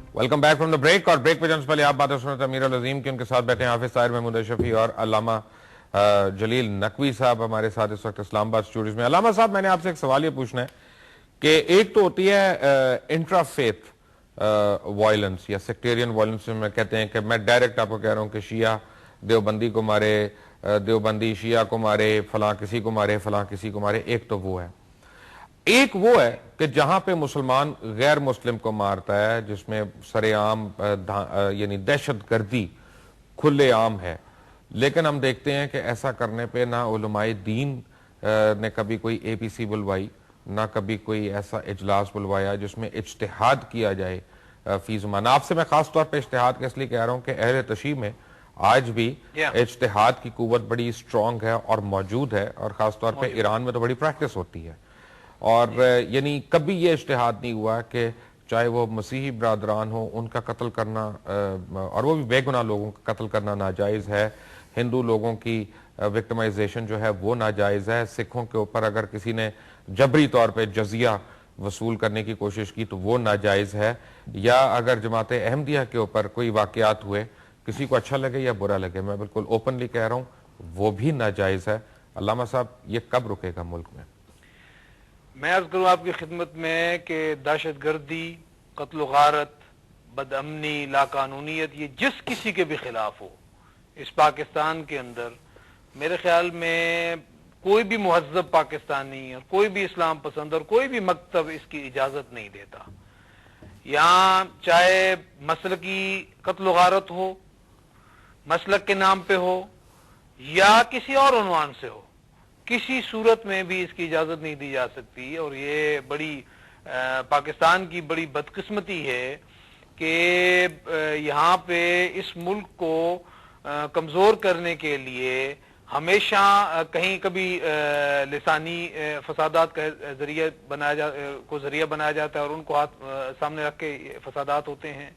Welcome back from the break. और break पे जाने से पहले आप बातें सुन रहे थे अमीर अल अजीम की, उनके साथ बैठे हैं हाफिज ताहिर महमूद शफी और अल्लामा जलील नकवी साहब हमारे साथ इस वक्त इस्लामाबाद स्टूडियोज में। अल्लामा साहब, मैंने आपसे एक सवाल ये पूछना है कि एक तो होती है इंट्रा फेथ वायलेंस या सेक्टेरियन वायलेंस में कहते हैं कि मैं डायरेक्ट आपको कह रहा हूं कि शिया देवबंदी को मारे, देवबंदी शिया को मारे, फलां किसी को मारे, फलां किसी को मारे। एक तो वो है। एक वो है कि जहां पे मुसलमान गैर मुस्लिम को मारता है, जिसमें सरेआम यानी दहशत गर्दी खुले आम है। लेकिन हम देखते हैं कि ऐसा करने पे ना उलमाए दीन ने कभी कोई एपीसी बुलवाई, ना कभी कोई ऐसा इजलास बुलवाया जिसमें इज्तिहाद किया जाए फी ज़ुबान। आपसे मैं खास तौर पे इज्तिहाद के इसलिए कह रहा हूं कि अहले तशी में आज भी इज्तिहाद की कुव्वत बड़ी स्ट्रांग है और मौजूद है, और खास तौर पे ईरान में तो बड़ी प्रैक्टिस होती है। और यानी कभी ये इज्तिहाद नहीं हुआ कि चाहे वो मसीही बरादरान हो, उनका कत्ल करना और वो भी बेगुनाह लोगों का कत्ल करना नाजायज़ है। हिंदू लोगों की विक्टिमाइजेशन जो है वो नाजायज़ है। सिखों के ऊपर अगर किसी ने जबरी तौर पे जजिया वसूल करने की कोशिश की तो वो नाजायज़ है। या अगर जमात अहमदिया के ऊपर कोई वाकयात हुए, किसी को अच्छा लगे या बुरा लगे, मैं बिल्कुल ओपनली कह रहा हूँ, वो भी नाजायज़ है। अल्लामा साहब, ये कब रुकेगा मुल्क में? मैं अर्ज करूँ आपकी खिदमत में कि दहशत गर्दी, कत्ल गारत, बदअमनी, लाकानूनीत, ये जिस किसी के भी खिलाफ हो इस पाकिस्तान के अंदर, मेरे ख्याल में कोई भी मुहज्जब पाकिस्तानी और कोई भी इस्लाम पसंद और कोई भी मकतब इसकी इजाजत नहीं देता। यहाँ चाहे मसलकी कत्ल गारत हो, मसलक के नाम पे हो या किसी और उन्वान से हो, किसी सूरत में भी इसकी इजाजत नहीं दी जा सकती। और ये बड़ी पाकिस्तान की बड़ी बदकिस्मती है कि यहाँ पे इस मुल्क को कमजोर करने के लिए हमेशा कहीं कभी लिसानी फसादात का जरिया बनाया जाता है और उनको हाथ सामने रख के फसादात होते हैं।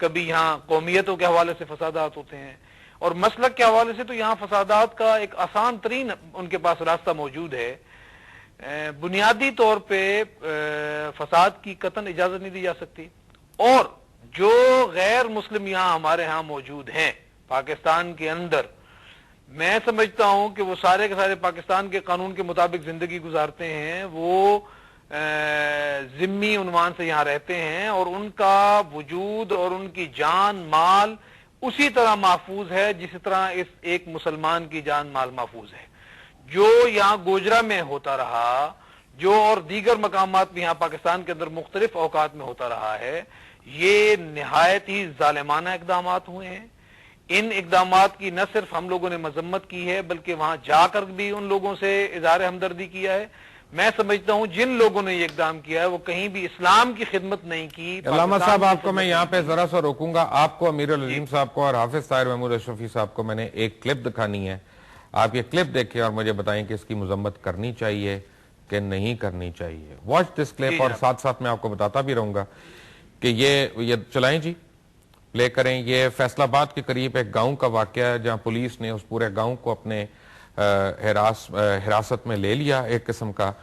कभी यहाँ कौमियतों के हवाले से फसादात होते हैं, और मसलक के हवाले से तो यहाँ फसादात का एक आसान तरीन उनके पास रास्ता मौजूद है। बुनियादी तौर पे फसाद की कतन इजाजत नहीं दी जा सकती। और जो गैर मुस्लिम यहाँ हमारे यहाँ मौजूद हैं पाकिस्तान के अंदर, मैं समझता हूं कि वो सारे के सारे पाकिस्तान के कानून के मुताबिक जिंदगी गुजारते हैं। वो जिम्मी उन्वान से यहाँ रहते हैं और उनका वजूद और उनकी जान माल उसी तरह महफूज है जिस तरह इस एक मुसलमान की जान माल महफूज है। जो यहाँ गोजरा में होता रहा, जो और दीगर मकामात भी यहाँ पाकिस्तान के अंदर मुख्तलिफ औकात में होता रहा है, ये निहायत ही जालिमाना इकदामात हुए हैं। इन इकदामात की न सिर्फ हम लोगों ने मजम्मत की है, बल्कि वहां जाकर भी उन लोगों से इज़हार हमदर्दी किया है। मैं समझता हूं जिन लोगों ने ये इकदाम किया है वो कहीं भी इस्लाम की खिदमत नहीं की। अल्लामा साहब, आपको मैं यहाँ पे जरा सा रोकूंगा। आपको अमीर अल अजीम साहब को और हाफिज ताहिर महमूद शफी साहब को मैंने एक क्लिप दिखानी है। आप ये क्लिप देखें और मुझे बताएं कि इसकी मजम्मत करनी चाहिए कि नहीं करनी चाहिए। Watch this clip. और साथ साथ मैं आपको बताता भी रहूंगा कि ये चलाएं जी, प्ले करें। ये फैसलाबाद के करीब एक गांव का वाकया है जहां पुलिस ने उस पूरे गांव को अपने हिरासत में ले लिया एक किस्म का,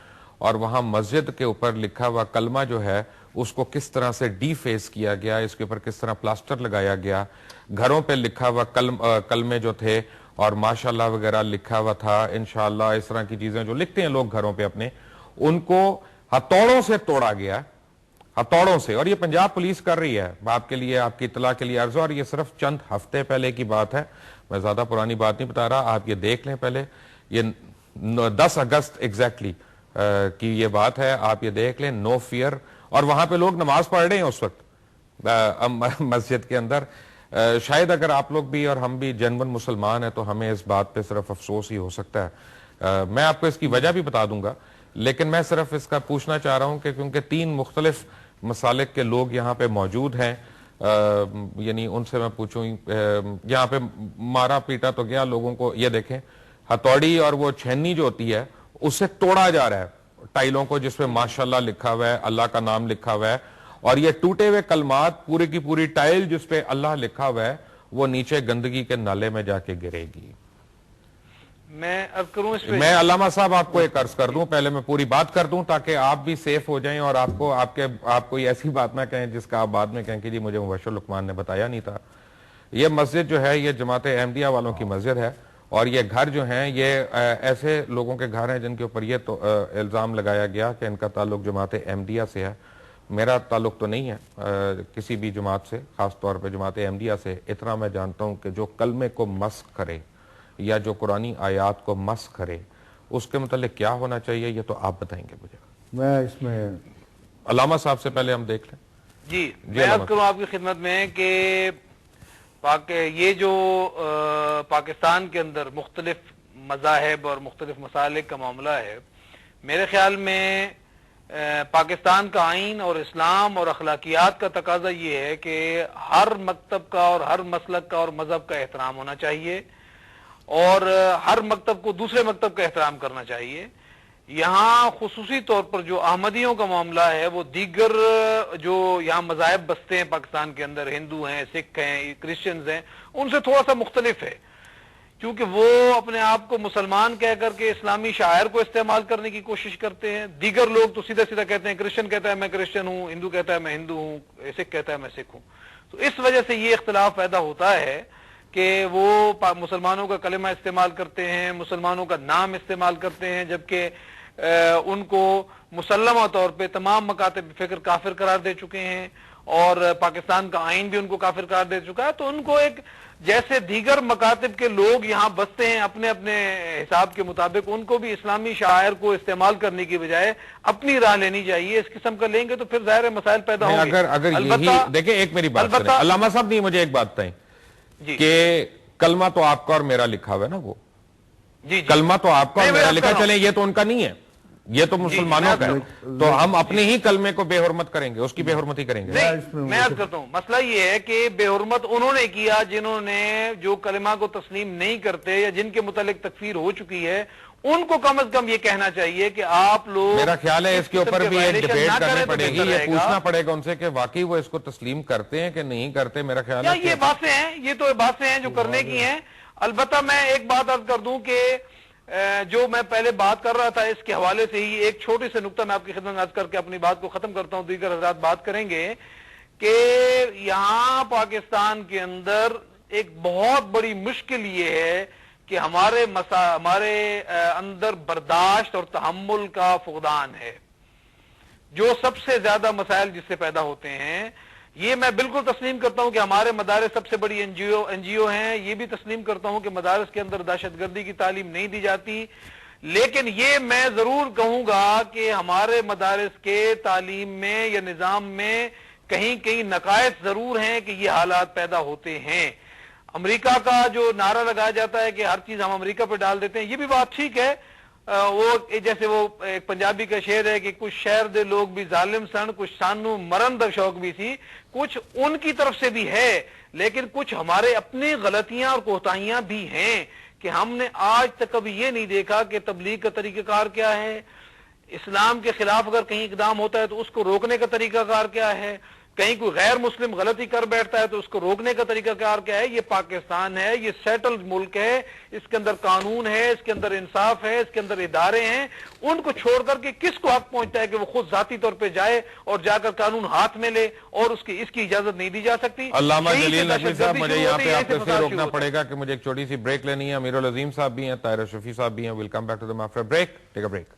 और वहां मस्जिद के ऊपर लिखा हुआ कलमा जो है उसको किस तरह से डीफेस किया गया, इसके ऊपर किस तरह प्लास्टर लगाया गया। घरों पे लिखा हुआ कलमे जो थे और माशाल्लाह वगैरह लिखा हुआ था, इंशाअल्लाह, इस तरह की चीजें जो लिखते हैं लोग घरों पे अपने, उनको हथौड़ों से तोड़ा गया, हथौड़ों से। और ये पंजाब पुलिस कर रही है। आपके लिए, आपकी इतला के लिए अर्ज। और ये सिर्फ चंद हफ्ते पहले की बात है, मैं ज्यादा पुरानी बात नहीं बता रहा। आप ये देख लें पहले, ये 10 अगस्त एग्जैक्टली की ये बात है। आप ये देख लें, नो फियर। और वहां पे लोग नमाज पढ़ रहे हैं उस वक्त मस्जिद के अंदर। शायद अगर आप लोग भी और हम भी जेन्युइन मुसलमान हैं तो हमें इस बात पे सिर्फ अफसोस ही हो सकता है। मैं आपको इसकी वजह भी बता दूंगा, लेकिन मैं सिर्फ इसका पूछना चाह रहा हूं कि क्योंकि 3 मुख्तलिफ मसालिक के लोग यहाँ पे मौजूद हैं, यानी उनसे मैं पूछूं, यहाँ पे मारा पीटा तो गया लोगों को। ये देखें, हथौड़ी और वो छेनी जो होती है उससे तोड़ा जा रहा है टाइलों को जिसपे माशाल्लाह लिखा हुआ है, अल्लाह का नाम लिखा हुआ है। और ये टूटे हुए कलमात, पूरी की पूरी टाइल जिसपे अल्लाह लिखा हुआ है, वो नीचे गंदगी के नाले में जाके गिरेगी। میں عرض کروں اس پہ. میں علامہ صاحب آپ کو ایک عرض کر دوں, پہلے میں پوری بات کر دوں تاکہ آپ بھی سیف ہو جائیں اور آپ کوئی ایسی بات نہ کہیں جس کا آپ بعد میں کہیں کہ جی مجھے مبشر لقمان نے بتایا نہیں تھا. یہ مسجد جو ہے یہ جماعت احمدیہ والوں کی مسجد ہے, اور یہ گھر جو ہیں یہ ایسے لوگوں کے گھر ہیں جن کے اوپر یہ الزام لگایا گیا کہ ان کا تعلق جماعت احمدیہ سے ہے. میرا تعلق تو نہیں ہے کسی بھی جماعت سے, خاص طور پہ جماعت احمدیہ سے. اتنا میں جانتا ہوں کہ جو کلمے کو مسخ کرے یا جو قرآنی آیات کو مسخ کرے اس کے متعلق کیا ہونا چاہیے, یہ تو آپ بتائیں گے مجھے. میں اس میں علامہ صاحب سے پہلے ہم دیکھ لیں. جی میں عرض کروں آپ کی خدمت میں کہ یہ جو پاکستان کے اندر مختلف مذاہب اور مختلف مسالک کا معاملہ ہے, میرے خیال میں پاکستان کا آئین اور اسلام اور اخلاقیات کا تقاضا یہ ہے کہ ہر مکتب کا اور ہر مسلک کا اور مذہب کا احترام ہونا چاہیے, اور ہر مکتب کو دوسرے مکتب کا احترام کرنا چاہیے. یہاں خصوصی طور پر جو احمدیوں کا معاملہ ہے وہ دیگر جو یہاں مذاہب بستے ہیں پاکستان کے اندر, ہندو ہیں, سکھ ہیں, کرسچنز ہیں, ان سے تھوڑا سا مختلف ہے, کیونکہ وہ اپنے آپ کو مسلمان کہہ کر کے اسلامی شاعر کو استعمال کرنے کی کوشش کرتے ہیں. دیگر لوگ تو سیدھا سیدھا کہتے ہیں, کرسچن کہتا ہے میں کرسچن ہوں, ہندو کہتا ہے میں ہندو ہوں, سکھ کہتا ہے میں سکھ ہوں. تو اس وجہ سے یہ اختلاف پیدا ہوتا ہے کہ وہ مسلمانوں کا کلمہ استعمال کرتے ہیں, مسلمانوں کا نام استعمال کرتے ہیں, جبکہ ان کو مسلمہ طور پہ تمام مکاتب فکر کافر قرار دے چکے ہیں, اور پاکستان کا آئین بھی ان کو کافر قرار دے چکا ہے. تو ان کو ایک جیسے دیگر مکاتب کے لوگ یہاں بستے ہیں اپنے اپنے حساب کے مطابق, ان کو بھی اسلامی شاعر کو استعمال کرنے کی بجائے اپنی راہ لینی چاہیے. اس قسم کا لیں گے تو پھر ظاہر مسائل پیدا ہوں گے. اگر یہی دیکھیں, ایک میری بات سنیں علامہ صاحب, نہیں مجھے ایک بات بتائیں کہ کلمہ تو آپ کا اور میرا لکھا ہوا ہے نا, وہ کلمہ تو آپ کا اور میرا لکھا, چلیں یہ تو ان کا نہیں ہے, یہ تو مسلمانوں کا ہے, تو ہم اپنے ہی کلمے کو بے حرمت کریں گے, اس کی بے حرمتی کریں گے. میں عرض کرتا ہوں, مسئلہ یہ ہے کہ بے حرمت انہوں نے کیا جنہوں نے جو کلمہ کو تسلیم نہیں کرتے یا جن کے متعلق تکفیر ہو چکی ہے, ان کو کم از کم یہ کہنا چاہیے کہ آپ لوگ, میرا خیال ہے اس کے اوپر بھی ایک ڈیبیٹ کرنی پڑے گی, یہ پوچھنا پڑے گا ان سے کہ واقعی وہ اس کو تسلیم کرتے ہیں کہ نہیں کرتے. میرا خیال ہے یہ باتیں ہیں, یہ تو باتیں ہیں جو کرنے کی ہیں. البتہ میں ایک بات عرض کر دوں کہ جو میں پہلے بات کر رہا تھا اس کے حوالے سے ہی ایک چھوٹی سے نقطہ میں آپ کی خدمت میں عرض کر کے اپنی بات کو ختم کرتا ہوں, دیگر حضرات بات کریں گے, کہ یہاں پاکستان کے اندر ایک بہت بڑی مشکل یہ ہے کہ ہمارے اندر برداشت اور تحمل کا فقدان ہے. جو سب سے زیادہ مسائل جس سے پیدا ہوتے ہیں, یہ میں بالکل تسلیم کرتا ہوں کہ ہمارے مدارس سب سے بڑی این جی او ہیں, یہ بھی تسلیم کرتا ہوں کہ مدارس کے اندر دہشت گردی کی تعلیم نہیں دی جاتی, لیکن یہ میں ضرور کہوں گا کہ ہمارے مدارس کے تعلیم میں یا نظام میں کہیں کہیں نقائص ضرور ہیں کہ یہ حالات پیدا ہوتے ہیں. امریکہ کا جو نعرہ لگایا جاتا ہے کہ ہر چیز ہم امریکہ پہ ڈال دیتے ہیں, یہ بھی بات ٹھیک ہے, وہ جیسے وہ ایک پنجابی کا شعر ہے کہ کچھ شہر دے لوگ بھی ظالم سن, کچھ سانو مرن دا شوق بھی سی, کچھ ان کی طرف سے بھی ہے, لیکن کچھ ہمارے اپنی غلطیاں اور کوتاہیاں بھی ہیں کہ ہم نے آج تک کبھی یہ نہیں دیکھا کہ تبلیغ کا طریقہ کار کیا ہے, اسلام کے خلاف اگر کہیں اقدام ہوتا ہے تو اس کو روکنے کا طریقہ کار کیا ہے, کہیں کوئی غیر مسلم غلطی کر بیٹھتا ہے تو اس کو روکنے کا طریقہ کار کیا ہے. یہ پاکستان ہے, یہ سیٹلڈ ملک ہے, اس کے اندر قانون ہے, اس کے اندر انصاف ہے, اس کے اندر ادارے ہیں. ان کو چھوڑ کر کے کس کو حق پہنچتا ہے کہ وہ خود ذاتی طور پہ جائے اور جا کر قانون ہاتھ میں لے, اور اس کی اجازت نہیں دی جا سکتی. علامہ جلیل نقوی صاحب, مجھے یہاں پہ آپ سے روکنا پڑے گا کہ مجھے ایک چھوٹی سی بریک لینی ہے. امیر العظیم صاحب بھی ہیں, طاہر شفیع صاحب بھی ہیں. Welcome back to them after break. Take a break.